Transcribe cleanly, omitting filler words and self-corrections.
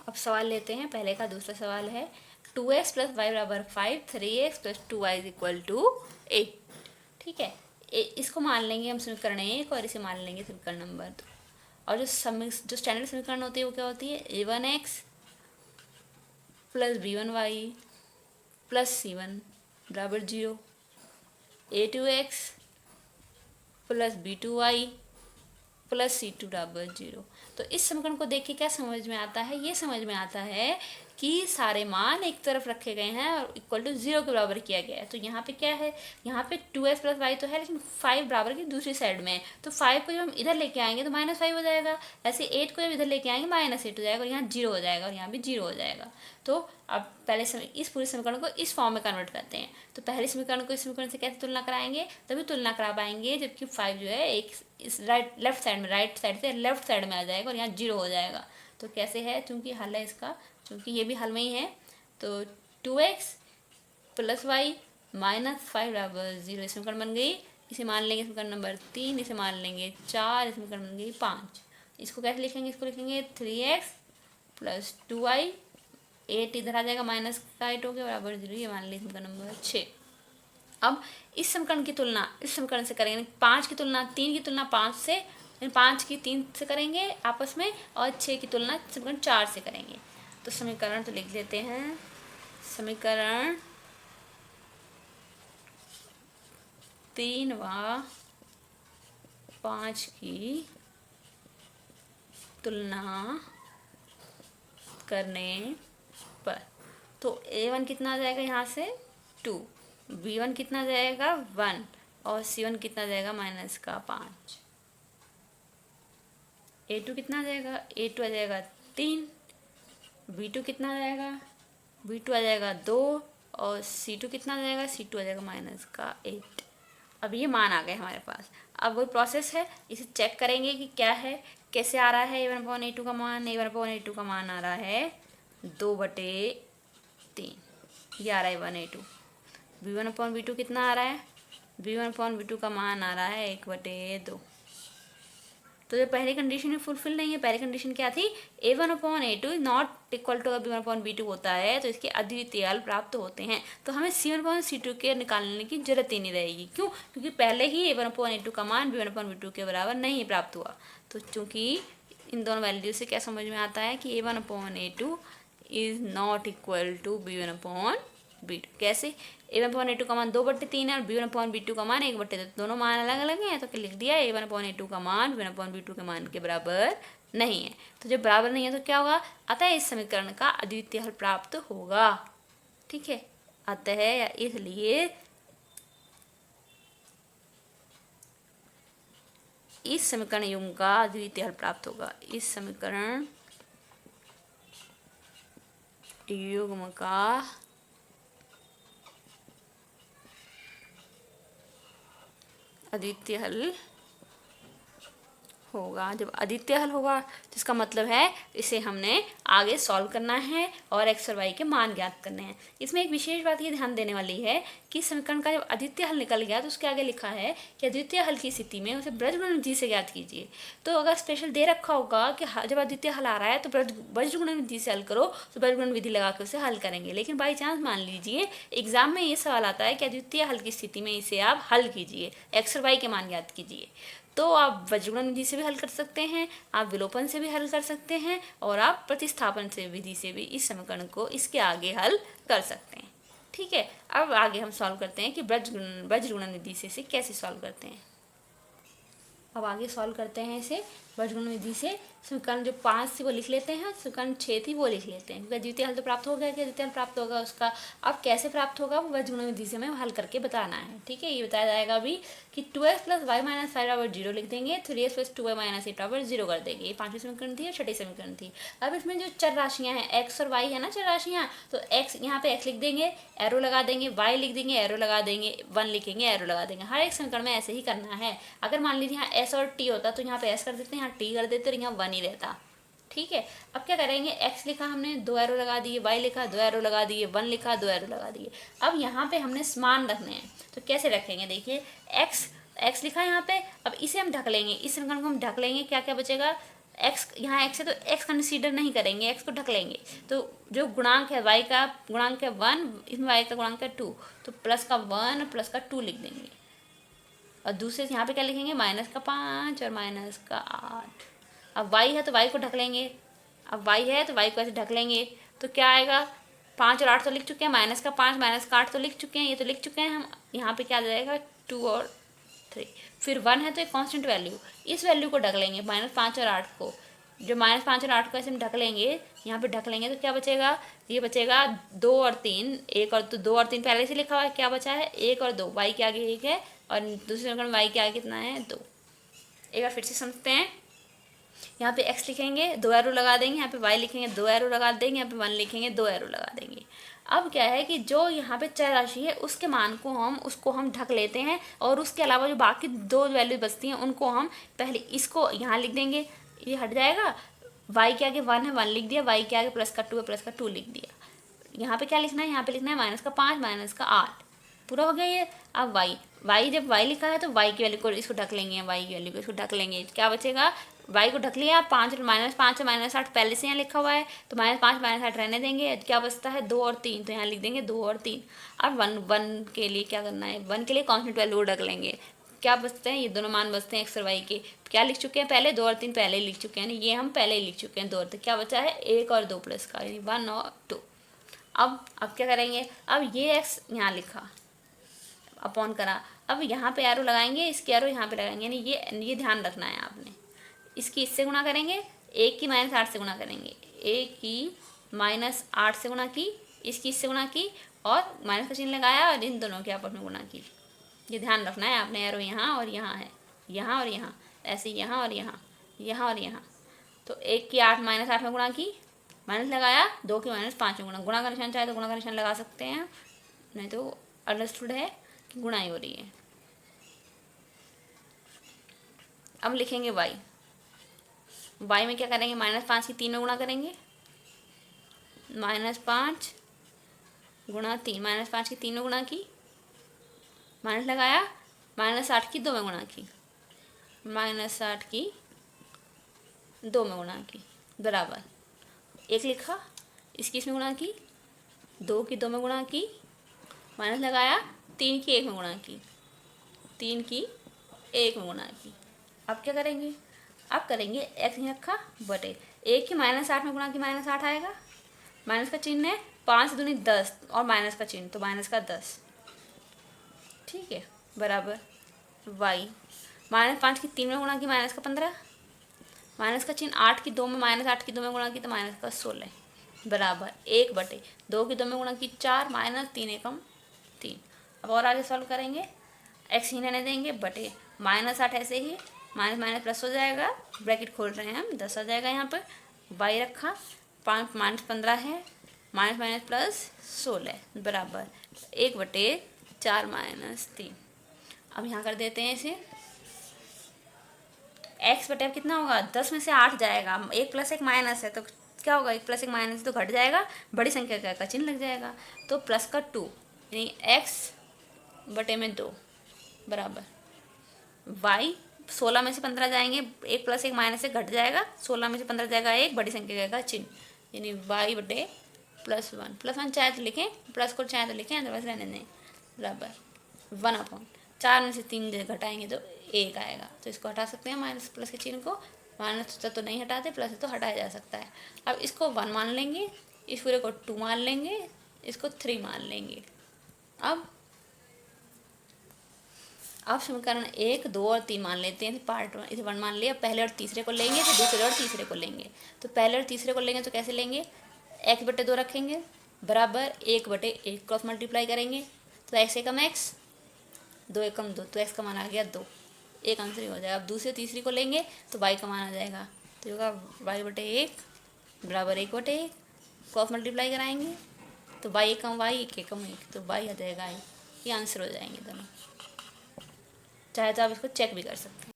अब सवाल लेते हैं पहले का। दूसरा सवाल है 2x प्लस वाई बराबर 5, 3x plus 2y is equal to 8। ठीक है, इसको मान लेंगे हम समीकरण 1 और इसे मान लेंगे समीकरण नंबर 2। और जो स्टैंडर्ड समीकरण होती है वो क्या होती है, a1x plus b1y plus c1 बराबर 0, a2x plus b2y plus c2 बराबर 0। तो इस समीकरण को देख के क्या समझ में आता है, ये समझ में आता है कि सारे मान एक तरफ रखे गए हैं और इक्वल टू 0 के बराबर किया गया है। तो यहाँ पे क्या है, यहाँ पे 2x प्लस वाई तो है, लेकिन 5 बराबर की दूसरी साइड में है। तो 5 को जब हम इधर लेके आएंगे तो -5 हो जाएगा, ऐसे 8 को जब इधर लेके आएंगे -8 हो जाएगा, और यहाँ 0 हो जाएगा, और यहाँ भी 0 हो जाएगा। तो अब पहले इस पूरे समीकरण को इस फॉर्म में कन्वर्ट करते हैं। तो पहले समीकरण को इस समीकरण से कैसे तुलना कराएंगे, तभी तुलना करा पाएंगे जबकि 5 जो है एक इस लेफ्ट साइड में, राइट साइड से लेफ्ट साइड में आ जाएगा और यहाँ 0 हो जाएगा। तो कैसे है, चूंकि हल है इसका, चूंकि ये भी हल में ही है, तो 2x प्लस वाई माइनस 5 बराबर 0 इस समीकरण बन गई। इसे मान लेंगे समीकरण नंबर 3, इसे मान लेंगे 4, इस समीकरण बन गई 5। इसको कैसे लिखेंगे, इसको लिखेंगे 3x प्लस 2y, 8 इधर आ जाएगा, माइनस का 8 हो गया बराबर 0, ये मान लीजिए समीकरण नंबर 6। अब इस समीकरण की तुलना इस समीकरण से करेंगे, 5 की तुलना 3 की तुलना 5 से, 5 की 3 से करेंगे आपस में, और 6 की तुलना समीकरण 4 से करेंगे। तो समीकरण तो लिख लेते हैं, समीकरण 3 व 5 की तुलना करने पर तो a1 कितना आ जाएगा, यहाँ से 2, b1 कितना आ जाएगा 1, और c1 कितना आ जाएगा -5। a2 कितना आ जाएगा, a2 आ जाएगा 3, b2 कितना आ जाएगा, b2 आ जाएगा 2, और c2 कितना आ जाएगा, c2 आ जाएगा -8। अब ये मान आ गए हमारे पास। अब वही प्रोसेस है, इसे चेक करेंगे कि क्या है, कैसे आ रहा है a1/a2 का मान। a1/a2 का मान आ रहा है 2/3, ये आ रहा है a1/a2। b1/b2 कितना आ रहा है, b1/b2 का मान आ रहा है 1/2। तो जो पहली कंडीशन है फुलफिल नहीं है। पहली कंडीशन क्या थी, a1/a2 not equal to b1/b2 होता है तो इसके अद्वितीय हल प्राप्त होते हैं। तो हमें c1/c2 के निकालने की जरूरत ही नहीं रहेगी। क्यों, क्योंकि पहले ही a1/a2 का मान b1/b2 के बराबर नहीं प्राप्त हुआ। तो चूंकि इन दोनों वैल्यू से क्या समझ में आता है कि a1/a2 is not equal to b1/b2। कैसे, a1/a2 का मान 2/3 है और b1/b2 का मान 1/2, दोनों मान अलग अलग हैं, तो लिख दिया a1/a2 का मान b1/b2 के मान के बराबर नहीं है। तो जब बराबर नहीं है तो क्या होगा, अतः इस समीकरण का अद्वितीय हल प्राप्त होगा। ठीक है, अतः या इसलिए इस समीकरण युग्म का अद्वितीय हल प्राप्त होगा। इस समीकरण युग्म का अद्वितीय हल होगा। जब अद्वितीय हल होगा तो इसका मतलब है इसे हमने आगे सॉल्व करना है और x और y के मान ज्ञात करने हैं। इसमें एक विशेष बात ये ध्यान देने वाली है कि समीकरण का जब अद्वितीय हल निकल गया तो उसके आगे लिखा है कि अद्वितीय हल की स्थिति में उसे बृहज्गुणन विधि से ज्ञात कीजिए। तो अगर स्पेशल दे रखा होगा कि जब अद्वितीय हल आ रहा है तो बृहज्गुणन विधि से हल करो, तो बृहज्गुणन विधि लगा के उसे हल करेंगे। लेकिन बाई चांस मान लीजिए एग्जाम में ये सवाल आता है कि अद्वितीय हल की स्थिति में इसे आप हल कीजिए, x और y के मान ज्ञात कीजिए। तो आप बृहज्गुणन विधि से भी हल कर सकते हैं, आप विलोपन से भी हल कर सकते हैं, और आप प्रतिस्थापन से विधि से भी इस समीकरण को इसके आगे हल कर सकते हैं। ठीक है, अब आगे हम सॉल्व करते हैं कि बृहज्गुणन विधि से इसे कैसे सॉल्व करते हैं। अब आगे सॉल्व करते हैं इसे बृहज्गुणन विधि से। समीकरण जो 5 थी वो लिख लेते हैं, समीकरण 6 थी वो लिख लेते हैं, क्योंकि द्वितीय हल तो प्राप्त हो गया कि द्वितीय हल प्राप्त होगा उसका। अब कैसे प्राप्त होगा वो बृहज्गुणन विधि से हमें हल करके बताना है। ठीक है, ये बताया जाएगा अभी कि 2x प्लस वाई माइनस 5 बराबर 0 लिख देंगे, 3x प्लस 2y माइनस 8 बराबर 0 कर देंगे। ये 5वीं समीकरण थी और 6ठी समीकरण थी। अब इसमें जो चर राशियाँ हैं x और y है ना, चर राशियाँ, तो x यहाँ पे x लिख देंगे, एरो लगा देंगे, y लिख देंगे, एरो लगा देंगे, 1 लिखेंगे, एरो लगा देंगे। हर एक समीकरण में ऐसे ही करना है। अगर मान लीजिए यहाँ s और t होता तो यहाँ पे s कर देते हैं, यहाँ t कर देते और यहाँ 1 ही रहता। ठीक है, अब क्या करेंगे, x लिखा हमने, 2 एरो लगा दिए, y लिखा 2 एरो लगा दिए, 1 लिखा 2 एरो लगा दिए। अब यहाँ पे हमने मान रखने हैं, तो कैसे रखेंगे, देखिए x एक्स लिखा है यहाँ पे। अब इसे हम ढक लेंगे, इस समीकरण को हम ढक लेंगे, क्या क्या बचेगा, एक्स, यहाँ एक्स है तो एक्स कंसीडर नहीं करेंगे, एक्स को ढक लेंगे। तो जो गुणांक है वाई का गुणांक है 1, इसमें वाई का गुणांक है 2, तो प्लस का 1 और प्लस का 2 लिख देंगे। और दूसरे यहाँ पे क्या लिखेंगे, माइनस का 5 और माइनस का 8। अब वाई है तो वाई को ढक लेंगे, अब वाई है तो वाई को ऐसे ढक लेंगे, तो क्या आएगा, 5 और 8 तो लिख चुके हैं, माइनस का 5 माइनस का 8 तो लिख चुके हैं, ये तो लिख चुके हैं हम। यहाँ पे क्या आ जाएगा, 2 और 3, फिर 1 है तो एक कांस्टेंट वैल्यू, इस वैल्यू को ढक लेंगे, -5 और 8 को। जो -5 और 8 को ऐसे हम ढक लेंगे, यहाँ पे ढक लेंगे, तो क्या बचेगा, ये बचेगा 2 और 3, 1 और 2 और 3 पहले से लिखा हुआ है, क्या बचा है 1 और 2, वाई के आगे 1 है और दूसरे समीकरण वाई के आगे कितना है 2। एक बार फिर से समझते हैं, यहाँ पे x लिखेंगे 2 एरो लगा देंगे, यहाँ पे y लिखेंगे 2 एरो लगा देंगे, यहाँ पे 1 लिखेंगे 2 एरो लगा देंगे। अब क्या है कि जो यहाँ पे चर राशि है उसके मान को उसको हम ढक लेते हैं, और उसके अलावा जो बाकी 2 वैल्यू बचती हैं उनको हम पहले इसको यहाँ लिख देंगे, ये हट जाएगा, y के आगे 1 है 1 लिख दिया, y के आगे प्लस का 2 है प्लस का 2 लिख दिया। यहाँ पे क्या लिखना है, यहाँ पे लिखना है -5 माइनस का 8, पूरा हो गया ये। अब y जब y लिखा है तो y की वैल्यू को इसको ढक लेंगे, y की वैल्यू को इसको ढक लेंगे, क्या बचेगा, y को ढक लिया, 5 -5 और -8 पहले से यहाँ लिखा हुआ है, तो -5 -8 रहने देंगे, क्या बचता है 2 और 3, तो यहाँ लिख देंगे 2 और 3। अब 1 के लिए क्या करना है, 1 के लिए कॉन्स्टेंट वैल्यू ढक लेंगे, क्या बचते हैं, ये दोनों मान बचते हैं x और y के, क्या लिख चुके हैं पहले, 2 और 3 पहले ही लिख चुके हैं, ये हम पहले ही लिख चुके हैं 2 और 3, क्या बचा है 1 और 2 प्लस का, यानी 1 और 2। अब क्या करेंगे, अब ये x यहाँ लिखा अपॉन करा, अब यहाँ पे एरो लगाएंगे, इसके एरो यहाँ पे लगाएंगे, यानी ये ध्यान रखना है आपने, इसकी इससे गुणा करेंगे, 1 की -8 से गुणा करेंगे, 1 की -8 से गुणा की, इसकी इससे गुणा की और माइनस का चिन्ह लगाया और इन दोनों के आपस में गुणा की। ये ध्यान रखना है आपने, एरो यहाँ और यहाँ है, यहाँ और यहाँ, ऐसे यहाँ और यहाँ, यहाँ और यहाँ। तो 1 की 8 -8 में गुणा की, माइनस लगाया, 2 की -5 में गुणा का निशान चाहे तो गुणा का निशान लगा सकते हैं, नहीं तो अंडरस्टूड है कि गुणा ही हो रही है। अब लिखेंगे y में क्या करेंगे, -5 की 3 में गुणा करेंगे, -5 गुणा 3, -5 की 3 में गुणा की, माइनस लगाया, -8 की 2 में गुणा की, -8 की 2 में गुणा की, बराबर 1 लिखा, इसकी इसमें गुणा की, 2 की 2 में गुणा की, माइनस लगाया, 3 की 1 में गुणा की, 3 की 1 में गुणा की। अब क्या करेंगे, अब करेंगे x नहीं रखा बटे 1 की -8 में गुणा की, -8 आएगा, माइनस का चिन्ह है, 5 दूनी 10 और माइनस का चिन्ह, तो माइनस का 10, ठीक है, बराबर y -5 की 3 में गुणा की, माइनस का 15, माइनस का चिन्ह 8 की 2 में, -8 की 2 में गुणा की तो माइनस का 16, बराबर 1 बटे 2 की 2 में गुणा की 4 -3 एकम 3। अब और आगे सॉल्व करेंगे, x ही रहने देंगे बटे -8 ऐसे ही, माइनस माइनस प्लस हो जाएगा, ब्रैकेट खोल रहे हैं हम, 10 आ जाएगा यहाँ पर, y रखा, 5 -15 है, माइनस माइनस प्लस 16, बराबर 1 बटे 4 -3। अब यहाँ कर देते हैं इसे, x बटे अब कितना होगा, 10 में से 8 जाएगा, 1 + 1 माइनस है तो क्या होगा, 1 + 1 माइनस तो घट जाएगा, बड़ी संख्या का चिन्ह लग जाएगा, तो प्लस का 2, यानी x बटे में 2 बराबर y 16 में से 15 जाएंगे, 1 + 1 माइनस से घट जाएगा, 16 में से 15 जाएगा 1, बड़ी संख्या का चिन्ह, यानी y बटे +1, +1 चाहे तो लिखें, प्लस को चाहे तो लिखें, अदरवाइज रहने दें, बराबर 1/4 में से 3 घटाएंगे तो 1 आएगा, तो इसको हटा सकते हैं माइनस प्लस के चिन्ह को, माइनस तो नहीं हटाते, प्लस तो हटाया जा सकता है। अब इसको 1 मान लेंगे, इस पूरे को 2 मान लेंगे, इसको 3 मान लेंगे। अब समीकरण 1, 2 और 3 मान लेते हैं, पार्ट 1 इसे 1 मान लिया, पहले और तीसरे को लेंगे, तो दूसरे और तीसरे को लेंगे, तो पहले और तीसरे को लेंगे तो कैसे लेंगे, x बटे 2 रखेंगे, बराबर 1 बटे 1 क्रॉस मल्टीप्लाई करेंगे, तो x एकम x, 2 एकम 2, तो x का मान आ गया 2, एक आंसर ही हो जाएगा। अब दूसरे तीसरी को लेंगे तो y का मान आ जाएगा, तो होगा y बटे 1 बराबर 1 बटे 1, क्रॉस मल्टीप्लाई कराएंगे तो y एकम y, 1 एकम 1, तो y आ जाएगा, ये आंसर हो जाएंगे दोनों। चाहे तो आप इसको चेक भी कर सकते हैं।